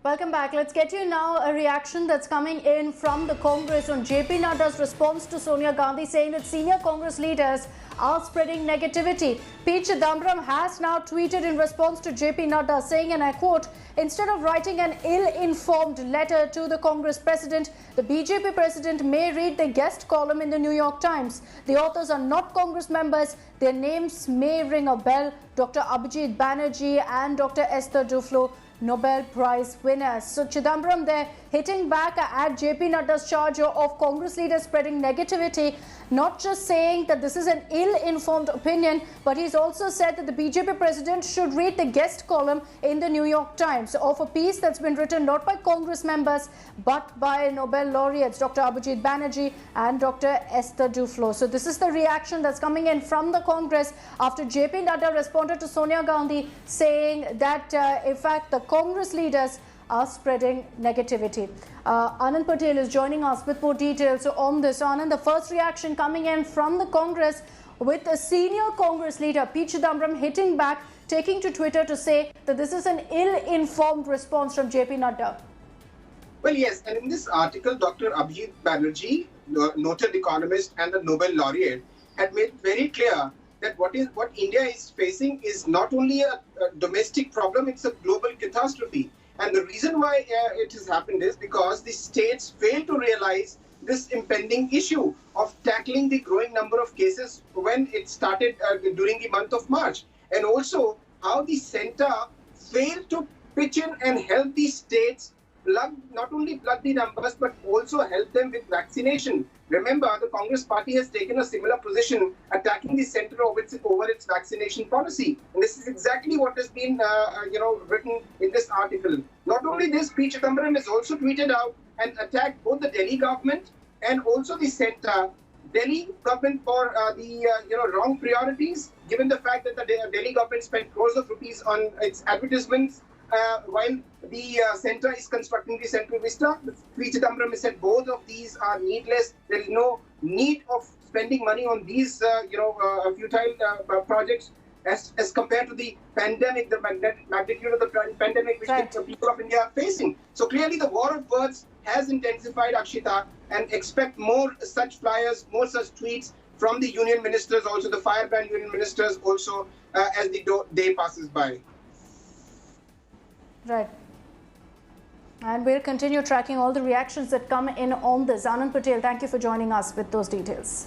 Welcome back. Let's get you now a reaction that's coming in from the Congress on JP Nadda's response to Sonia Gandhi, saying that senior Congress leaders are spreading negativity. P. Chidambaram has now tweeted in response to JP Nadda, saying, and I quote, instead of writing an ill-informed letter to the Congress president, the BJP president may read the guest column in the New York Times. The authors are not Congress members. Their names may ring a bell. Dr. Abhijit Banerjee and Dr. Esther Duflo, Nobel Prize winners. So Chidambaram there hitting back at JP Nadda's charge of Congress leaders spreading negativity, not just saying that this is an ill-informed opinion, but he's also said that the BJP president should read the guest column in the New York Times of a piece that's been written not by Congress members but by Nobel laureates Dr. Abhijit Banerjee and Dr. Esther Duflo. So this is the reaction that's coming in from the Congress after JP Nadda responded to Sonia Gandhi, saying that in fact the Congress leaders are spreading negativity. Anand Patel is joining us with more details on this. Anand, the first reaction coming in from the Congress with a senior Congress leader, P. Chidambaram, hitting back, taking to Twitter to say that this is an ill-informed response from JP Nadda. Well, yes, and in this article, Dr. Abhijit Banerjee, the noted economist and the Nobel laureate, had made very clear that what India is facing is not only a domestic problem, it's a global catastrophe. And the reason why it has happened is because the states fail to realize this impending issue of tackling the growing number of cases when it started during the month of March. And also how the center failed to pitch in and help the states not only plug the numbers but also help them with vaccination. Remember, the Congress party has taken a similar position, attacking the center over its vaccination policy. And this is exactly what has been written in this article. Not only this, P. Chidambaram has also tweeted out and attacked both the Delhi government and also the center. Delhi government for the wrong priorities, given the fact that the Delhi government spent crores of rupees on its advertisements, while the center is constructing the Central Vista. P. Chidambaram has said both of these are needless. There is no need of spending money on these, futile projects as compared to the pandemic, the magnitude of the pandemic which the people of India are facing. So clearly the war of words has intensified, Akshita, and expect more such flyers, more such tweets from the union ministers, also the firebrand union ministers also as the day passes by. Right. And we'll continue tracking all the reactions that come in on this. Anand Patel, thank you for joining us with those details.